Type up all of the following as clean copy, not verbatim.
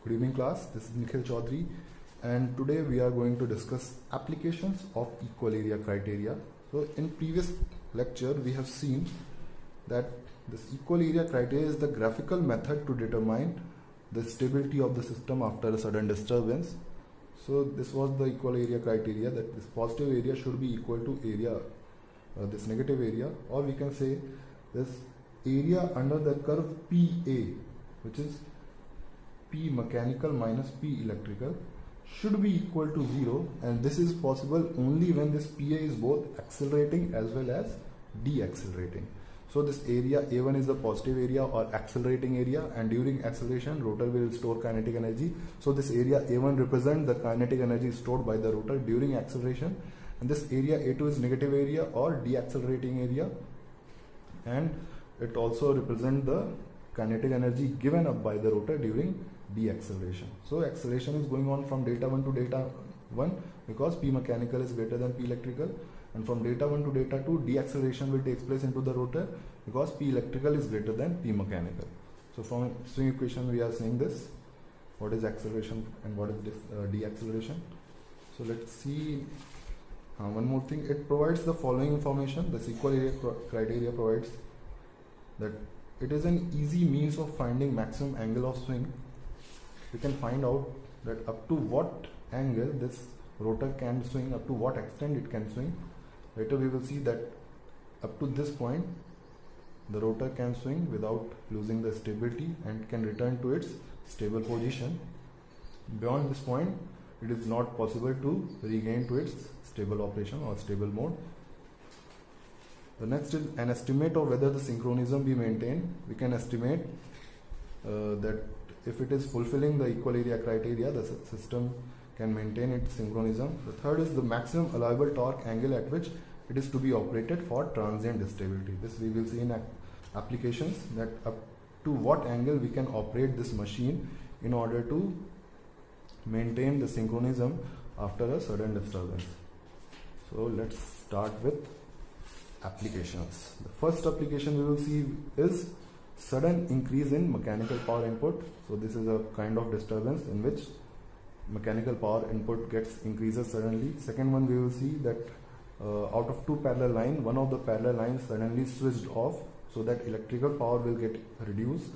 Good evening class, this is Nikhil Chaudhary and today we are going to discuss applications of equal area criteria. So in previous lecture we have seen that this equal area criteria is the graphical method to determine the stability of the system after a sudden disturbance. So this was the equal area criteria, that this positive area should be equal to area, this negative area, or we can say this area under the curve PA, which is P mechanical minus P electrical, should be equal to 0, and this is possible only when this PA is both accelerating as well as deaccelerating. So this area A1 is the positive area or accelerating area, and during acceleration rotor will store kinetic energy. So this area A1 represents the kinetic energy stored by the rotor during acceleration, and this area A2 is negative area or deaccelerating area, and it also represents the kinetic energy given up by the rotor during deacceleration. So acceleration is going on from delta 1 to delta 1 because P mechanical is greater than P electrical, and from delta 1 to delta 2 deacceleration will take place into the rotor because P electrical is greater than P mechanical. So from swing equation we are saying this, what is acceleration and what is deacceleration. So let's see one more thing. It provides the following information. The equal area criteria provides that it is an easy means of finding maximum angle of swing. We can find out that up to what angle this rotor can swing, up to what extent it can swing. Later we will see that up to this point the rotor can swing without losing the stability and can return to its stable position. Beyond this point it is not possible to regain to its stable operation or stable mode. The next is an estimate of whether the synchronism be maintained. We can estimate that if it is fulfilling the equal area criteria, the system can maintain its synchronism. The third is the maximum allowable torque angle at which it is to be operated for transient stability. This we will see in applications, that up to what angle we can operate this machine in order to maintain the synchronism after a sudden disturbance. So let's start with applications. The first application we will see is sudden increase in mechanical power input. So this is a kind of disturbance in which mechanical power input increases suddenly. Second one, we will see that out of two parallel lines, one of the parallel lines suddenly switched off, so that electrical power will get reduced.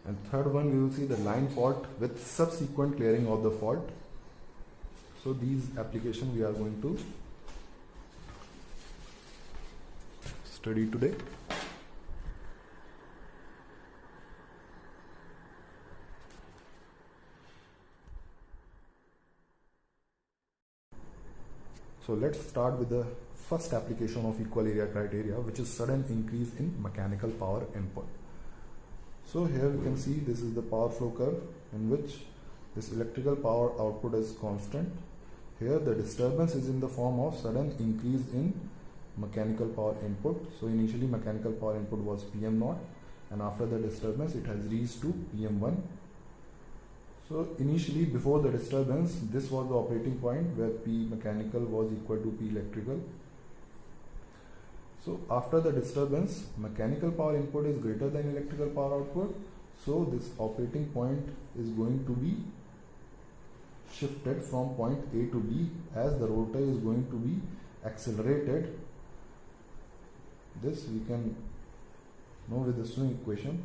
And third one, we will see the line fault with subsequent clearing of the fault. So these applications we are going to study today. So let's start with the first application of equal area criteria, which is sudden increase in mechanical power input. So here we can see this is the power flow curve in which this electrical power output is constant. Here the disturbance is in the form of sudden increase in mechanical power input. So initially mechanical power input was PM0, and after the disturbance it has reached to PM1. So initially before the disturbance, this was the operating point where P mechanical was equal to P electrical. So after the disturbance, mechanical power input is greater than electrical power output. So this operating point is going to be shifted from point A to B as the rotor is going to be accelerated. This we can know with the swing equation,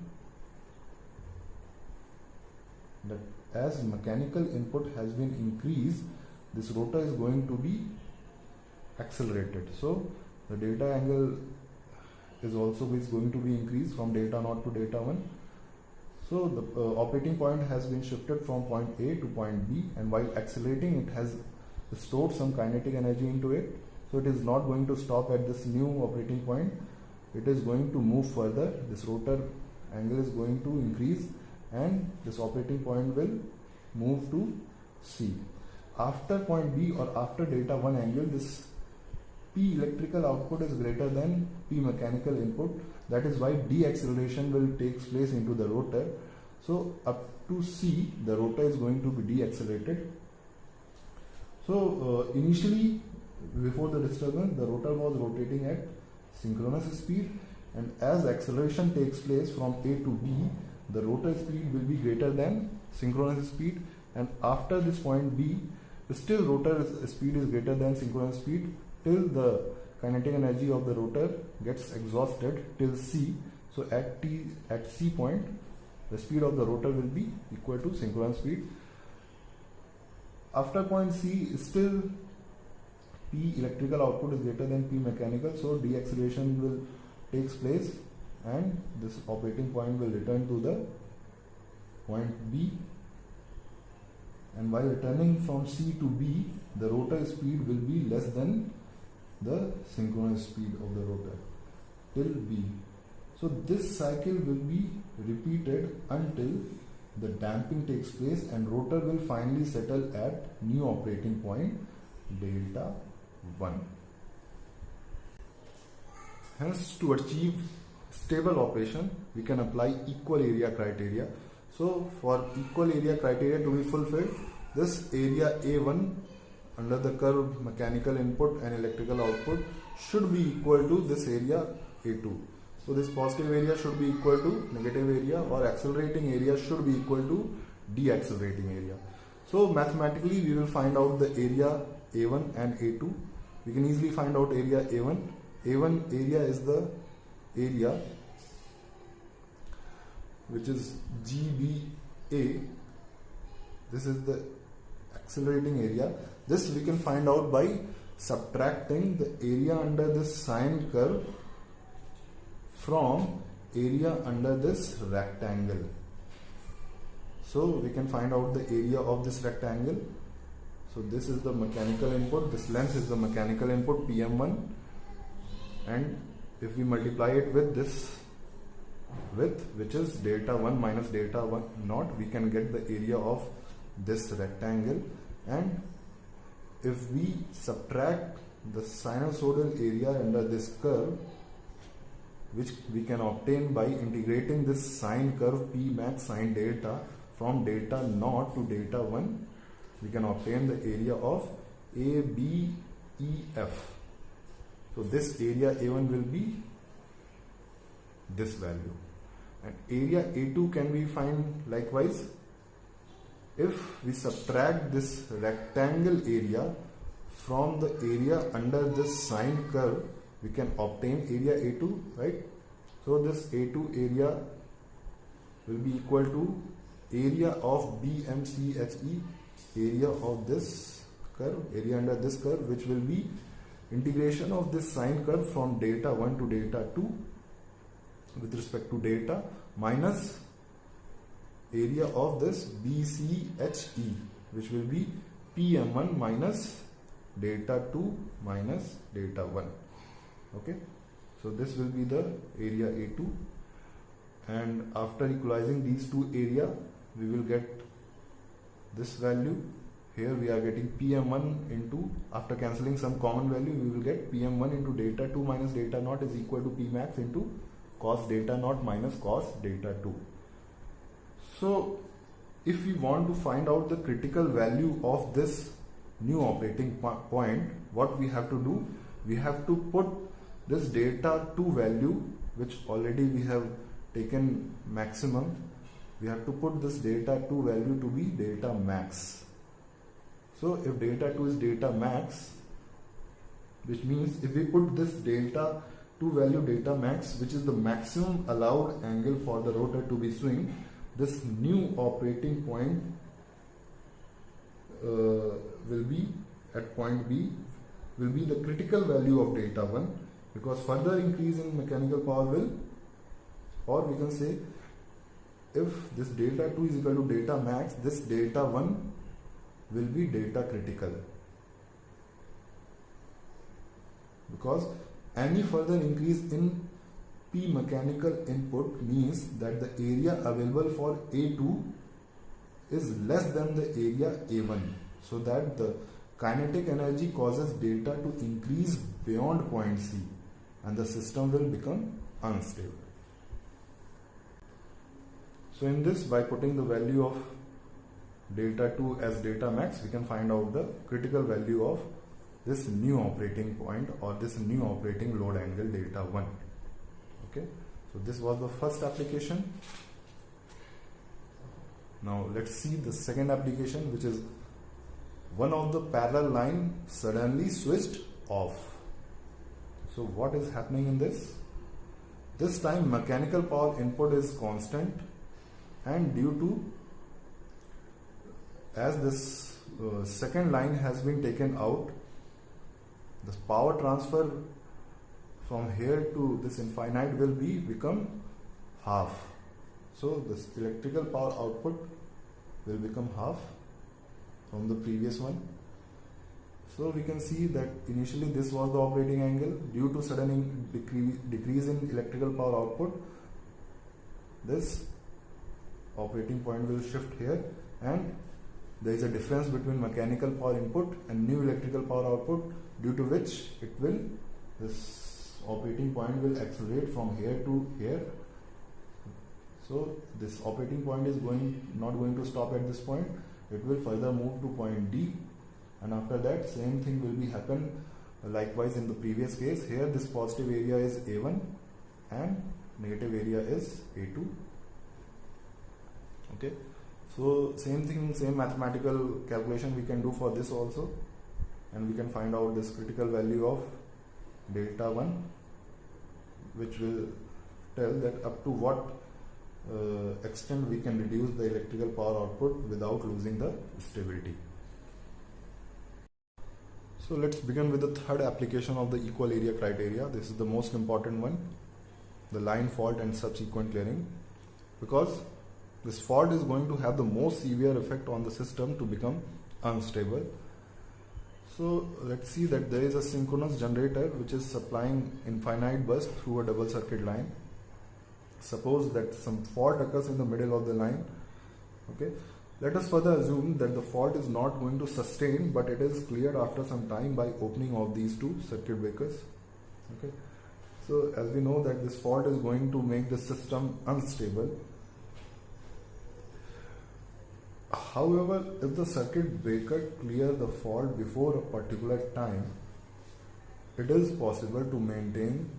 that as mechanical input has been increased, this rotor is going to be accelerated. So the delta angle is also going to be increased from delta 0 to delta 1. So the operating point has been shifted from point A to point B, and while accelerating it has stored some kinetic energy into it. So it is not going to stop at this new operating point. It is going to move further. This rotor angle is going to increase, and this operating point will move to C. After point B or after delta 1 angle, this P electrical output is greater than P mechanical input. That is why deacceleration will take place into the rotor. So up to C, the rotor is going to be deaccelerated. So initially before the disturbance, the rotor was rotating at synchronous speed, and as acceleration takes place from A to B, the rotor speed will be greater than synchronous speed, and after this point B, still rotor speed is greater than synchronous speed till the kinetic energy of the rotor gets exhausted till C. So at C point, the speed of the rotor will be equal to synchronous speed. After point C, still P electrical output is greater than P mechanical, so deceleration will takes place and this operating point will return to the point B, and while returning from C to B, the rotor speed will be less than the synchronous speed of the rotor till B. So this cycle will be repeated until the damping takes place and rotor will finally settle at new operating point delta 1. Hence, to achieve stable operation, we can apply equal area criteria. So for equal area criteria to be fulfilled, this area A1 under the curve mechanical input and electrical output should be equal to this area A2. So this positive area should be equal to negative area, or accelerating area should be equal to deaccelerating area. So mathematically we will find out the area A1 and A2. We can easily find out area A1. A1 area is the area which is GBA. This is the accelerating area. This we can find out by subtracting the area under this sine curve from area under this rectangle. So we can find out the area of this rectangle. So this is the mechanical input, this length is the mechanical input PM1, and if we multiply it with this width, which is delta 1 minus delta 1 naught, we can get the area of this rectangle. And if we subtract the sinusoidal area under this curve, which we can obtain by integrating this sine curve P max sine delta from delta naught to delta 1, we can obtain the area of ABEF. So this area A1 will be this value, and area A2 can be found likewise. If we subtract this rectangle area from the area under this sine curve, we can obtain area A2, right? So this A2 area will be equal to area of BMCHE, area of this curve, area under this curve, which will be integration of this sine curve from delta 1 to delta 2 with respect to delta minus area of this BCHE, which will be PM1 minus delta 2 minus delta 1. Okay, so this will be the area A2, and after equalizing these two area, we will get this value. Here we are getting PM1 into, after cancelling some common value, we will get PM1 into delta 2 minus delta naught is equal to P max into cos delta naught minus cos delta 2. So if we want to find out the critical value of this new operating point, what we have to do, we have to put this delta 2 value, which already we have taken maximum, we have to put this delta 2 value to be delta max. So if delta 2 is delta max, which means if we put this delta 2 value delta max, which is the maximum allowed angle for the rotor to be swing, this new operating point will be at point B, will be the critical value of delta 1, because further increase in mechanical power will, or we can say, if this delta 2 is equal to delta max, this delta 1 will be delta critical, because any further increase in P mechanical input means that the area available for A2 is less than the area A1, so that the kinetic energy causes delta to increase beyond point C and the system will become unstable. So in this, by putting the value of delta 2 as delta max, we can find out the critical value of this new operating point or this new operating load angle delta 1. Okay, so this was the first application. Now let's see the second application, which is one of the parallel line suddenly switched off. So what is happening in this? This time mechanical power input is constant, and due to as this second line has been taken out, this power transfer from here to this infinite will become half. So this electrical power output will become half from the previous one. So we can see that initially this was the operating angle. Due to sudden decrease in electrical power output, this operating point will shift here, and there is a difference between mechanical power input and new electrical power output, due to which this operating point will accelerate from here to here. So this operating point is not going to stop at this point. It will further move to point D, and after that same thing will be happen likewise in the previous case. Here this positive area is A1 and negative area is A2. Okay, so same thing, same mathematical calculation we can do for this also, and we can find out this critical value of delta 1, which will tell that up to what extent we can reduce the electrical power output without losing the stability. So let's begin with the third application of the equal area criteria. This is the most important one, the line fault and subsequent clearing, because this fault is going to have the most severe effect on the system to become unstable. So let's see that there is a synchronous generator which is supplying infinite bus through a double circuit line. Suppose that some fault occurs in the middle of the line. Okay, let us further assume that the fault is not going to sustain, but it is cleared after some time by opening of these two circuit breakers. Okay, so as we know that this fault is going to make the system unstable. However, if the circuit breaker clear the fault before a particular time, it is possible to maintain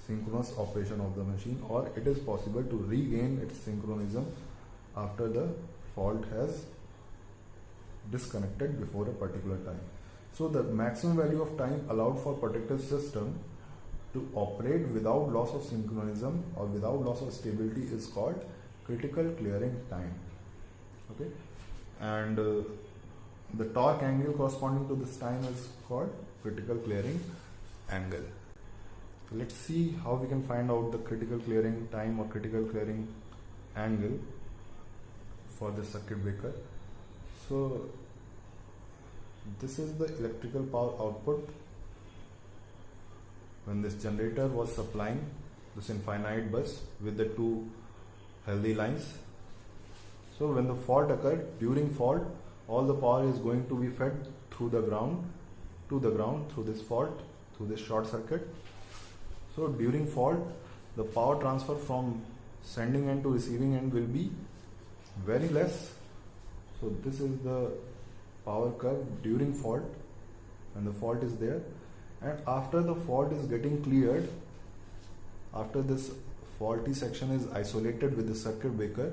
synchronous operation of the machine, or it is possible to regain its synchronism after the fault has disconnected before a particular time. So the maximum value of time allowed for protective system to operate without loss of synchronism or without loss of stability is called critical clearing time. Okay, and the torque angle corresponding to this time is called critical clearing angle. Let's see how we can find out the critical clearing time or critical clearing angle for the circuit breaker. So this is the electrical power output when this generator was supplying this infinite bus with the two healthy lines. So when the fault occurred, during fault all the power is going to be fed through the ground to the ground through this fault, through this short circuit. So during fault, the power transfer from sending end to receiving end will be very less. So this is the power curve during fault, and the fault is there. And after the fault is getting cleared, after this faulty section is isolated with the circuit breaker,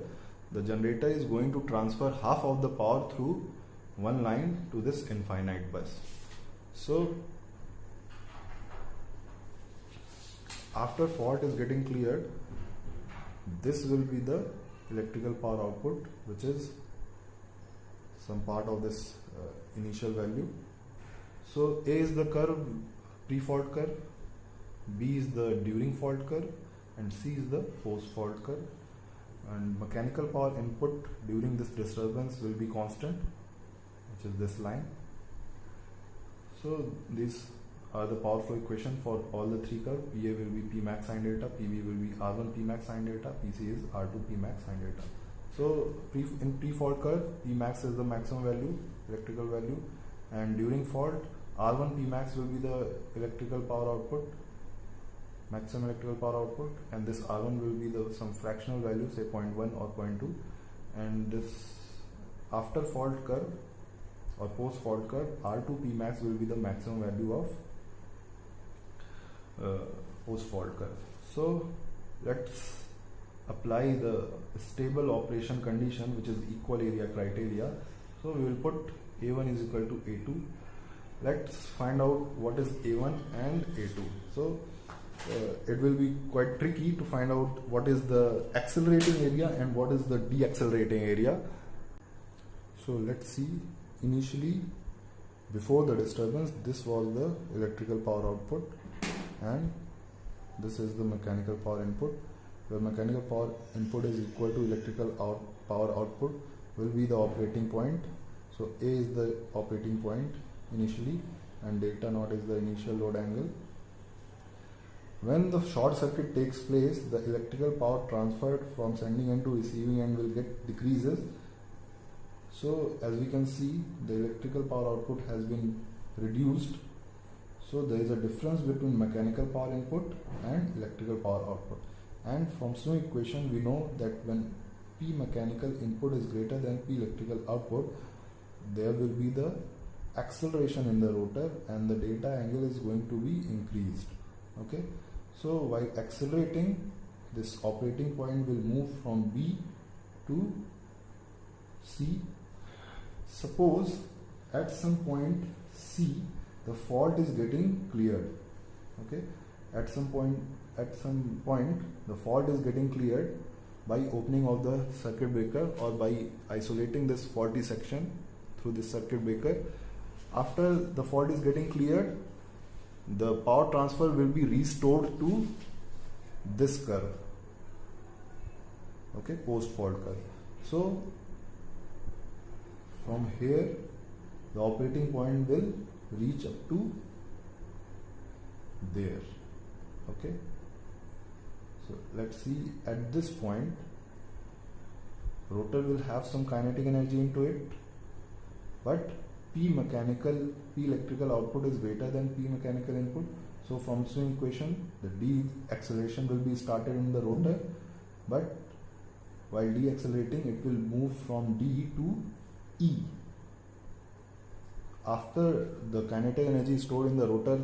the generator is going to transfer half of the power through one line to this infinite bus. So after fault is getting cleared, this will be the electrical power output, which is some part of this initial value. So A is the curve, pre-fault curve, B is the during fault curve, and C is the post-fault curve. And mechanical power input during this disturbance will be constant, which is this line. So these are the power flow equation for all the three curves. PA will be P max sin delta, PB will be R1 P max sin delta, PC is R2 P max sin delta. So in pre-fault curve, P max is the maximum value, electrical value, and during fault, R1 P max will be the electrical power output, maximum electrical power output, and this R1 will be the some fractional value, say 0.1 or 0.2, and this after fault curve or post fault curve, R2 P max will be the maximum value of post fault curve. So let's apply the stable operation condition, which is equal area criteria. So we will put A1 is equal to A2. Let's find out what is A1 and A2. So it will be quite tricky to find out what is the accelerating area and what is the deaccelerating area. So let's see. Initially, before the disturbance, this was the electrical power output and this is the mechanical power input. Where mechanical power input is equal to electrical power output will be the operating point. So A is the operating point initially and delta naught is the initial load angle. When the short circuit takes place, the electrical power transferred from sending end to receiving end will get decreases. So as we can see, the electrical power output has been reduced. So there is a difference between mechanical power input and electrical power output. And from Swing equation, we know that when P mechanical input is greater than P electrical output, there will be the acceleration in the rotor and the delta angle is going to be increased. Okay. So while accelerating, this operating point will move from B to C. Suppose at some point C, the fault is getting cleared. Okay. At some point the fault is getting cleared by opening of the circuit breaker or by isolating this faulty section through this circuit breaker. After the fault is getting cleared, the power transfer will be restored to this curve. Okay, post fault curve. So from here the operating point will reach up to there. Okay, so let's see, at this point rotor will have some kinetic energy into it, but P electrical output is greater than P mechanical input. So from Swing equation, the deacceleration will be started in the rotor, but while deaccelerating, it will move from D to E. After the kinetic energy stored in the rotor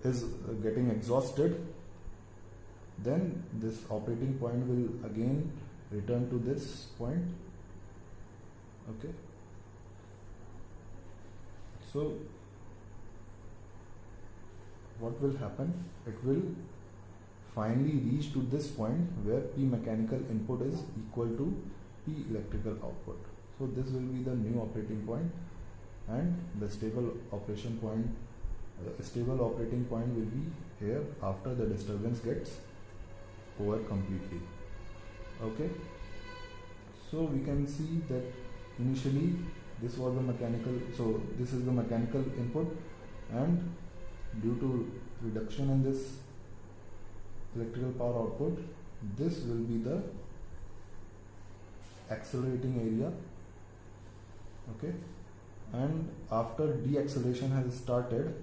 is getting exhausted, then this operating point will again return to this point. Okay. So what will happen? It will finally reach to this point where P mechanical input is equal to P electrical output. So this will be the new operating point, and the stable operating point will be here after the disturbance gets over completely. Okay. So we can see that initially this was the mechanical, so this is the mechanical input, and due to reduction in this electrical power output, this will be the accelerating area. Okay, and after deacceleration has started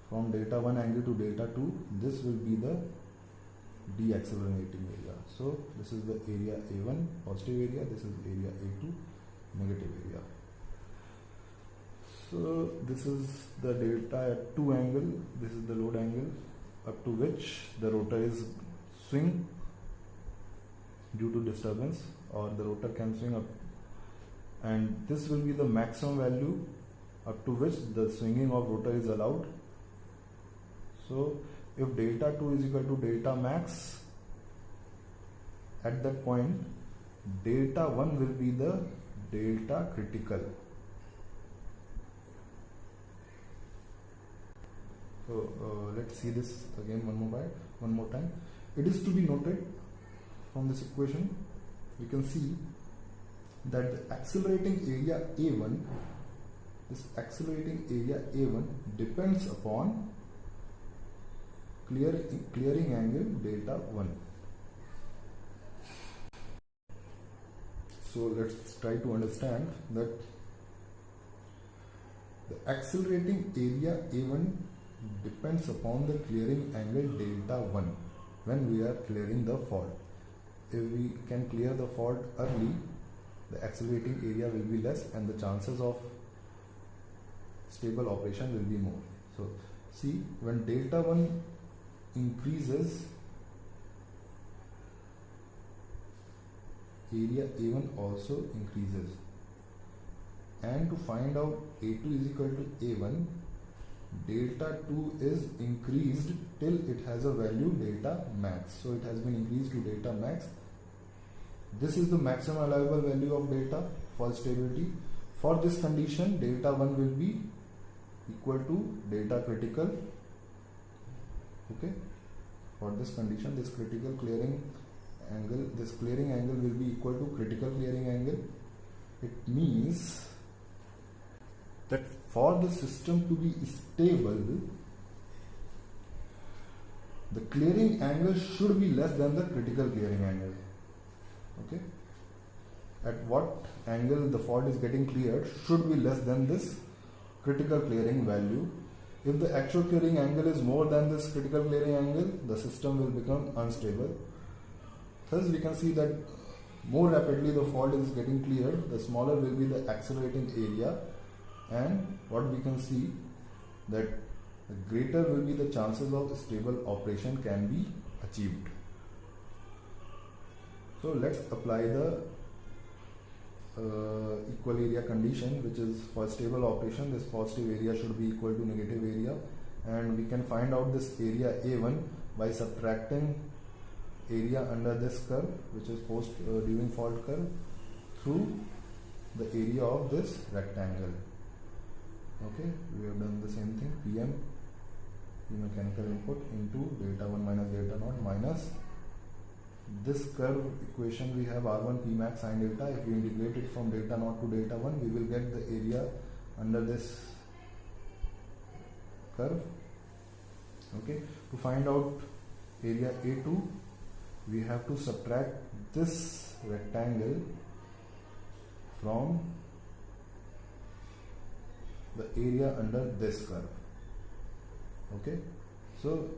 from delta 1 angle to delta 2, this will be the deaccelerating area. So this is the area A1 positive area, this is area A2 negative area. So this is the delta at 2 angle, this is the load angle up to which the rotor is swing due to disturbance, or the rotor can swing up, and this will be the maximum value up to which the swinging of rotor is allowed. So if delta 2 is equal to delta max, at that point delta 1 will be the delta critical. So let's see this again one more time. It is to be noted from this equation, we can see that the accelerating area A1, this accelerating area A1 depends upon clearing angle delta 1. So let's try to understand that the accelerating area A1 depends upon the clearing angle delta 1 when we are clearing the fault. If we can clear the fault early, the accelerating area will be less and the chances of stable operation will be more. So see, when delta 1 increases, area A1 also increases. And to find out A2 is equal to A1, delta 2 is increased till it has a value delta max. So it has been increased to delta max. This is the maximum allowable value of delta for stability. For this condition, delta 1 will be equal to delta critical. Okay. For this condition, this critical clearing angle, this clearing angle will be equal to critical clearing angle. It means that for the system to be stable, the clearing angle should be less than the critical clearing angle. Okay. At what angle the fault is getting cleared should be less than this critical clearing value. If the actual clearing angle is more than this critical clearing angle, the system will become unstable. Thus, we can see that more rapidly the fault is getting cleared, the smaller will be the accelerating area, and what we can see that the greater will be the chances of stable operation can be achieved. So let's apply the equal area condition, which is for stable operation this positive area should be equal to negative area, and we can find out this area A1 by subtracting area under this curve, which is post during fault curve, through the area of this rectangle. Okay, we have done the same thing. PM, P mechanical input, into delta 1 minus delta naught minus this curve equation. We have R1 P max sin delta. If we integrate it from delta naught to delta 1, we will get the area under this curve. Okay, to find out area A2, we have to subtract this rectangle from the area under this curve. Okay, so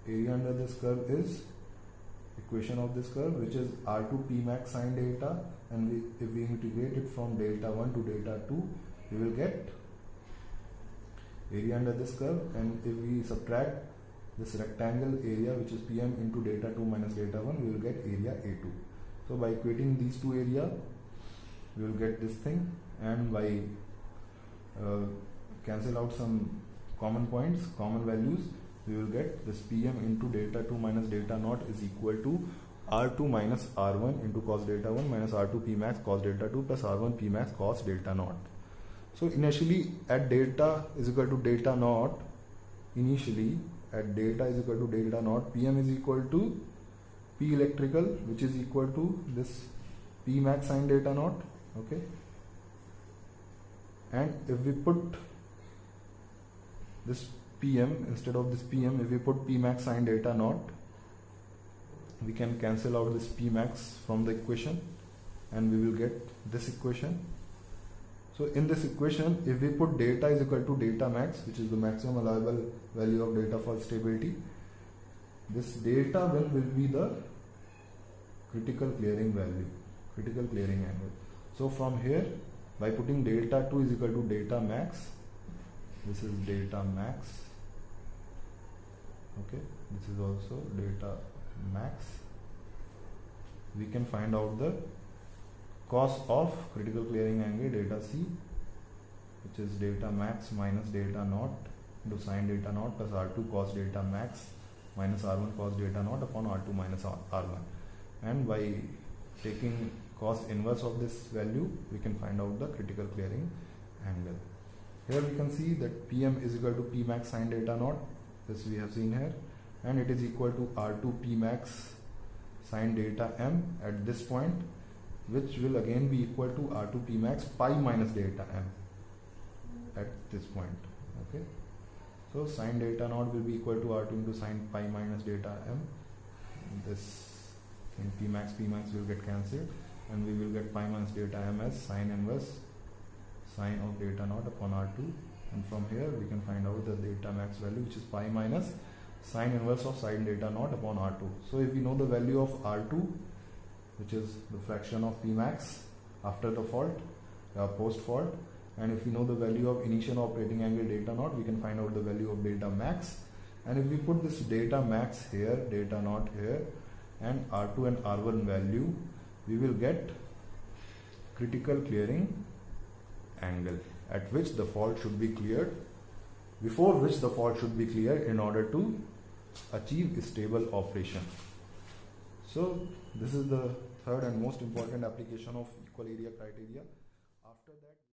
area under this curve is equation of this curve, which is R2 P max sin delta, and if we integrate it from delta 1 to delta 2, we will get area under this curve, and if we subtract this rectangle area, which is PM into delta 2 minus delta 1, we will get area A2. So by equating these two area, we will get this thing, and by cancel out some common points, common values, we will get this PM into delta 2 minus delta naught is equal to R2 minus R1 into cos delta 1 minus R2 P max cos delta 2 plus R1 P max cos delta naught. So initially at delta is equal to delta naught, PM is equal to P electrical, which is equal to this P max sin delta naught. Okay, and if we put this PM instead of this PM, if we put P max sin delta naught, we can cancel out this P max from the equation, and we will get this equation. So in this equation, if we put delta is equal to delta max, which is the maximum allowable value of delta for stability, this delta will be the critical clearing value, critical clearing angle. So from here, by putting delta 2 is equal to delta max, this is delta max. Okay, this is also delta max. We can find out the cos of critical clearing angle delta C, which is delta max minus delta naught into sin delta naught plus R2 cos delta max minus R1 cos delta naught upon R2 minus R1. And by taking cos inverse of this value, we can find out the critical clearing angle. Here we can see that PM is equal to P max sin delta naught, this we have seen here, and it is equal to R2 P max sin delta M at this point, which will again be equal to R2 P max pi minus delta M at this point. Okay, so sin delta naught will be equal to R2 into sin pi minus delta M. This in P max will get cancelled, and we will get pi minus delta M as sin inverse sin of delta naught upon R2, and from here we can find out the delta max value, which is pi minus sin inverse of sin delta naught upon R2. So if we know the value of R2, which is the fraction of P max after the fault, post fault, and if we know the value of initial operating angle delta naught, we can find out the value of delta max. And if we put this delta max here, delta naught here, and R2 and R1 value, we will get critical clearing angle at which the fault should be cleared, before which the fault should be cleared in order to achieve stable operation. So this is the third and most important application of equal area criteria. After that